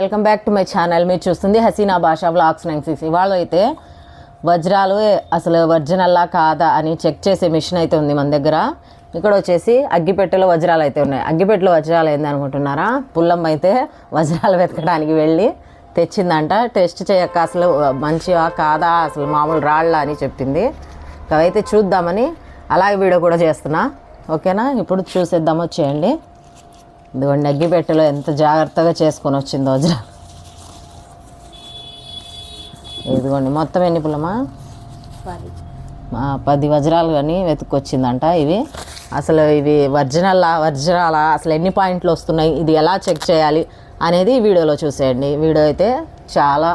Welcome back to my channel. మీరు చూస్తుంది హసీనా భాషా వ్లాగ్స్ 96. ఇవాళ అయితే వజ్రాలు అసలు ఒరిజినల్లా కాదా అని చెక్ చేసే మిషన్ అయితే ఉంది మన దగ్గర. ఇక్కడ వచ్చేసి అగ్గిపెట్టెలో వజ్రాలు అయితే ఉన్నాయి. అగ్గిపెట్టెలో వజ్రాలు ఏంది అనుకుంటున్నారా? పుల్లమ్మ అయితే వజ్రాలు వెతకడానికి వెళ్ళి తెచ్చిందంట. టెస్ట్ చేయక అసలు మంచివా కాదా, అసలు మామూలు రాళ్ళ అని చెప్పింది. అవైతే చూద్దామని అలాగే వీడియో కూడా చేస్తున్నా. ఓకేనా, ఇప్పుడు చూసేద్దాం, వచ్చేయండి. ఇదిగోండి అగ్గిపెట్టెలో ఎంత జాగ్రత్తగా చేసుకొని వచ్చిందో వజ్రాలు. ఇదిగోండి మొత్తం ఎన్ని పుల్లమా? 10 వజ్రాలు కానీ వెతుక్కొచ్చిందంట. అసలు ఇవి వజ్రాలా, అసలు ఎన్ని పాయింట్లు వస్తున్నాయి, ఇది ఎలా చెక్ చేయాలి అనేది వీడియోలో చూసేయండి. వీడియో అయితే చాలా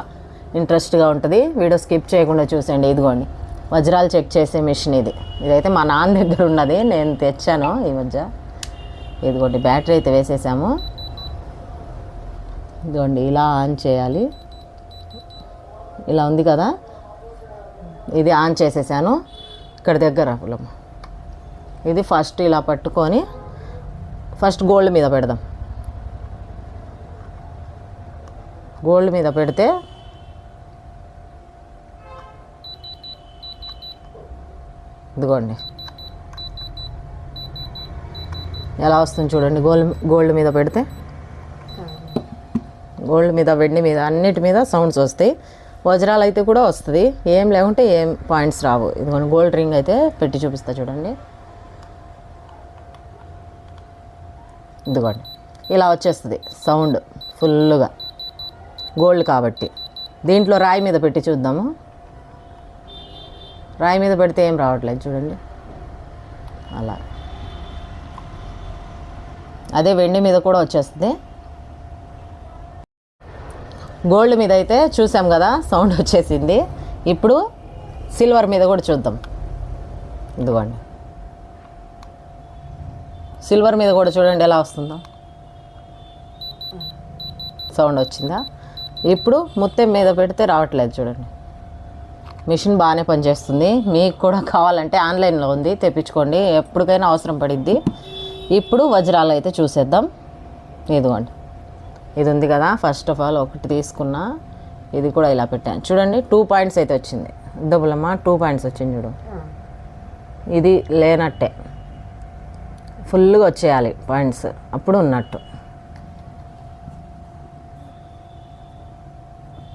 ఇంట్రెస్ట్గా ఉంటుంది. వీడియో స్కిప్ చేయకుండా చూసేయండి. ఇదిగోండి వజ్రాలు చెక్ చేసే మిషన్ ఇదైతే మా నాన్న దగ్గర ఉన్నది, నేను తెచ్చాను ఈ మధ్య. ఇదిగోండి బ్యాటరీ అయితే వేసేసాము. ఇదిగోండి ఇలా ఆన్ చేయాలి. ఇలా ఉంది కదా, ఇది ఆన్ చేసేసాను. ఇక్కడ దగ్గర పుల్లమ్మ ఇది ఫస్ట్ ఇలా పట్టుకొని ఫస్ట్ గోల్డ్ మీద పెడదాం. గోల్డ్ మీద పెడితే ఇదిగోండి ఎలా వస్తుంది చూడండి. గోల్డ్ మీద పెడితే, గోల్డ్ మీద, వెండి మీద, అన్నిటి మీద సౌండ్స్ వస్తాయి. వజ్రాలు అయితే కూడా వస్తుంది. ఏం లేకుంటే ఏం పాయింట్స్ రావు. ఇదిగోండి గోల్డ్ రింగ్ అయితే పెట్టి చూపిస్తా చూడండి. ఇదిగోండి ఇలా వచ్చేస్తుంది సౌండ్ ఫుల్గా, గోల్డ్ కాబట్టి. దీంట్లో రాయి మీద పెట్టి చూద్దాము. రాయి మీద పెడితే ఏం రావట్లేదు చూడండి. అలా అదే వెండి మీద కూడా వచ్చేస్తుంది. గోల్డ్ మీద అయితే చూసాం కదా, సౌండ్ వచ్చేసింది. ఇప్పుడు సిల్వర్ మీద కూడా చూద్దాం. ఇదిగోండి సిల్వర్ మీద కూడా చూడండి ఎలా వస్తుందో, సౌండ్ వచ్చిందా? ఇప్పుడు ముత్యం మీద పెడితే రావట్లేదు చూడండి. మిషన్ బాగానే పనిచేస్తుంది. మీకు కూడా కావాలంటే ఆన్లైన్లో ఉంది, తెప్పించుకోండి, ఎప్పటికైనా అవసరం పడిద్ది. ఇప్పుడు వజ్రాలు అయితే చూసేద్దాం. ఇదిగోండి ఇది ఉంది కదా, ఫస్ట్ ఆఫ్ ఆల్ ఒకటి తీసుకున్నా, ఇది కూడా ఇలా పెట్టాను చూడండి. 2 పాయింట్స్ అయితే వచ్చింది. డబ్బులమ్మా 2 పాయింట్స్ వచ్చింది చూడు. ఇది లేనట్టే, ఫుల్గా వచ్చేయాలి పాయింట్స్, అప్పుడు ఉన్నట్టు.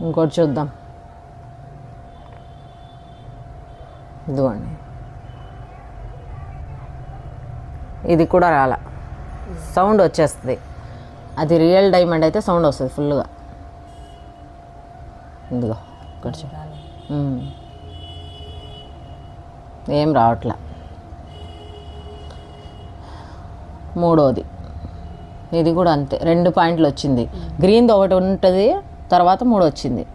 ఇంకోటి చూద్దాం. ఇదిగోండి ఇది కూడా రాలా, సౌండ్ వచ్చేస్తుంది. అది రియల్ డైమండ్ అయితే సౌండ్ వస్తుంది ఫుల్గా. ఇదిగో ఇక్కడ ఏం రావట్లే. మూడోది ఇది కూడా అంతే, 2 పాయింట్లు వచ్చింది. గ్రీన్ది ఒకటి ఉంటుంది, తర్వాత 3 వచ్చింది.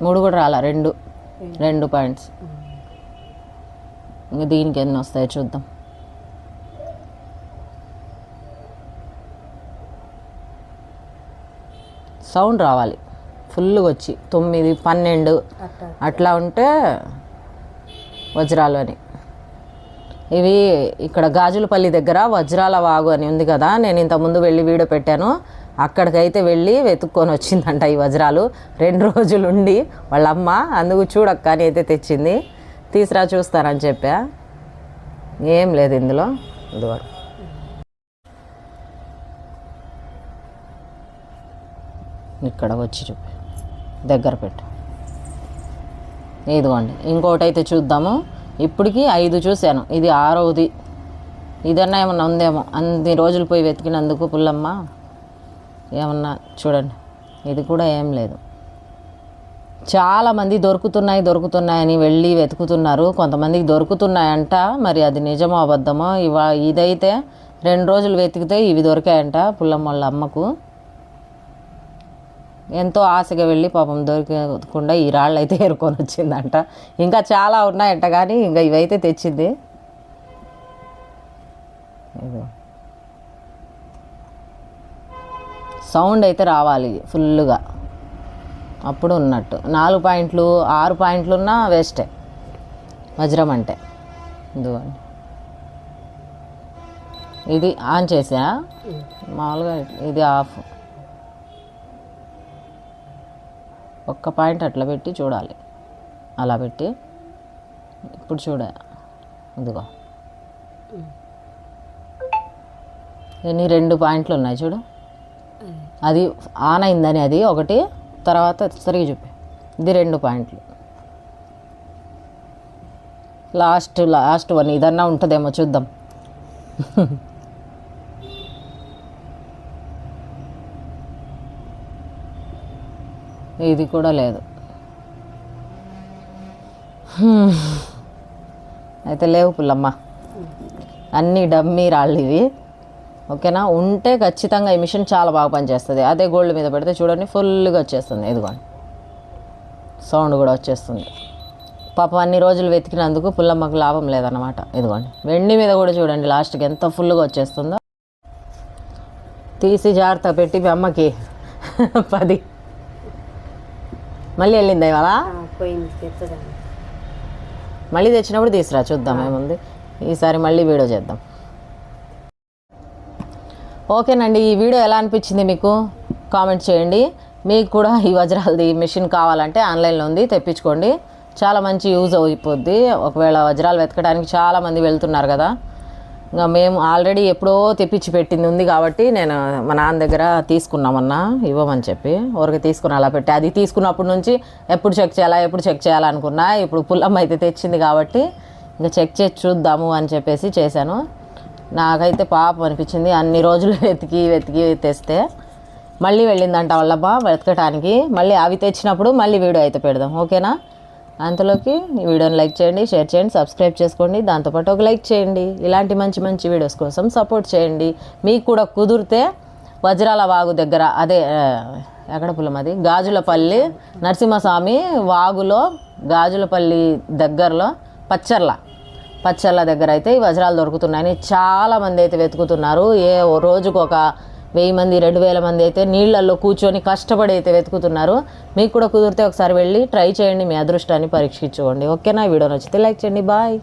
3 కూడా రాలా, 2 పాయింట్స్. ఇంకా దీనికి ఎన్ని వస్తాయో చూద్దాం. సౌండ్ రావాలి ఫుల్గా వచ్చి 9, 12 అట్లా ఉంటే వజ్రాలు అని. ఇవి ఇక్కడ గాజులపల్లి దగ్గర వజ్రాల వాగు అని ఉంది కదా, నేను ఇంతకుముందు వెళ్ళి వీడియో పెట్టాను. అక్కడికైతే వెళ్ళి వెతుక్కొని వచ్చిందంట ఈ వజ్రాలు. 2 రోజులు ఉండి వాళ్ళ అమ్మ, అందుకు చూడక్క అని అయితే తెచ్చింది. తీసురా చూస్తారని చెప్పా. ఏం లేదు ఇందులో. ఇదిగో ఇక్కడ వచ్చి చూపి, దగ్గర పెట్టు. ఇదిగోండి ఇంకోటి అయితే చూద్దాము. ఇప్పటికి 5 చూశాను, ఇది 6వది. ఇదన్నా ఏమన్నా ఉందేమో, అన్ని రోజులు పోయి వెతికినందుకు పుల్లమ్మ ఏమన్నా చూడండి. ఇది కూడా ఏం లేదు. చాలామంది దొరుకుతున్నాయని వెళ్ళి వెతుకుతున్నారు. కొంతమందికి దొరుకుతున్నాయంట, మరి అది నిజమో అబద్ధమో. ఇదైతే 2 రోజులు వెతికితే ఇవి దొరికాయంట పుల్లమ్మ వాళ్ళ అమ్మకు. ఎంతో ఆశగా వెళ్ళి పాపం దొరకకుండా ఈ రాళ్ళు అయితే ఏరుకొని వచ్చిందంట. ఇంకా చాలా ఉన్నాయంట, కానీ ఇంకా ఇవైతే తెచ్చింది. సౌండ్ అయితే రావాలి ఫుల్గా, అప్పుడు ఉన్నట్టు. 4 పాయింట్లు 6 పాయింట్లు ఉన్నా వేస్టే వజ్రం అంటే. ఇదిగోండి ఇది ఆన్ చేసా, మామూలుగా ఇది ఆఫ్. ఒక్క పాయింట్ అట్లా పెట్టి చూడాలి, అలా పెట్టి ఇప్పుడు చూడ, ఇదిగో ఎన్ని 2 పాయింట్లు ఉన్నాయి చూడు, అది ఆన్ అయిందని అది ఒకటి, తర్వాత సరిగ్గా చూపి, ఇది 2 పాయింట్లు. లాస్ట్ వన్ ఇదన్నా ఉంటుందేమో చూద్దాం. ఇది కూడా లేదు. అయితే లేవు పుల్లమ్మ, అన్నీ డమ్మీ రాళ్ళు ఇవి. ఓకేనా, ఉంటే ఖచ్చితంగా ఈ మిషన్ చాలా బాగా పనిచేస్తుంది. అదే గోల్డ్ మీద పెడితే చూడండి ఫుల్గా వచ్చేస్తుంది, ఇదిగోండి సౌండ్ కూడా వచ్చేస్తుంది. పాపం అన్ని రోజులు వెతికినందుకు పుల్లమ్మకు లాభం లేదన్నమాట. ఇదిగోండి వెండి మీద కూడా చూడండి లాస్ట్కి ఎంత ఫుల్గా వచ్చేస్తుందో. తీసి జాగ్రత్త పెట్టి మీ అమ్మకి 10 మళ్ళీ వెళ్ళిందా ఇవాళ? మళ్ళీ తెచ్చినప్పుడు తీసురా చూద్దాం ఏముంది. ఈసారి మళ్ళీ వీడియో చేద్దాం. ఓకేనండి, ఈ వీడియో ఎలా అనిపించింది మీకు కామెంట్ చేయండి. మీకు కూడా ఈ వజ్రాలది మిషన్ కావాలంటే ఆన్లైన్లో ఉంది, తెప్పించుకోండి. చాలా మంచి యూజ్ అయిపోద్ది. ఒకవేళ వజ్రాలు వెతకడానికి చాలామంది వెళ్తున్నారు కదా, ఇంకా మేము ఆల్రెడీ ఎప్పుడో తెప్పించి పెట్టింది ఉంది కాబట్టి నేను మా నాన్న దగ్గర తీసుకున్నామన్నా ఇవ్వమని చెప్పి ఊరికి తీసుకుని అలా పెట్టి, అది తీసుకున్నప్పటి నుంచి ఎప్పుడు చెక్ చేయాలనుకున్నా. ఇప్పుడు పుల్లమ్మ అయితే తెచ్చింది కాబట్టి ఇంకా చెక్ చేసి చూద్దాము అని చెప్పేసి చేశాను. నాకైతే పాపం అనిపించింది, అన్ని రోజులు వెతికి తెస్తే మళ్ళీ వెళ్ళిందంట వాళ్ళమ్మ వెతకటానికి. మళ్ళీ అవి తెచ్చినప్పుడు మళ్ళీ వీడియో అయితే పెడదాం, ఓకేనా? అంతలోకి ఈ వీడియోని లైక్ చేయండి, షేర్ చేయండి, సబ్స్క్రైబ్ చేసుకోండి. దాంతోపాటు ఒక లైక్ చేయండి. ఇలాంటి మంచి వీడియోస్ కోసం సపోర్ట్ చేయండి. మీకు కూడా కుదిరితే వజ్రాల వాగు దగ్గర, అదే ఎక్కడ పుల్లమ్మ అది, గాజులపల్లి నరసింహస్వామి వాగులో గాజులపల్లి దగ్గరలో పచ్చర్ల దగ్గర అయితే ఈ వజ్రాలు దొరుకుతున్నాయని చాలామంది అయితే వెతుకుతున్నారు. రోజుకు ఒక 1000 మంది 2000 మంది అయితే నీళ్ళల్లో కూర్చొని కష్టపడి అయితే వెతుకుతున్నారు. మీకు కూడా కుదిరితే ఒకసారి వెళ్ళి ట్రై చేయండి, మీ అదృష్టాన్ని పరీక్షించుకోండి. ఓకేనా? వీడియో నచ్చితే లైక్ చేయండి. బాయ్.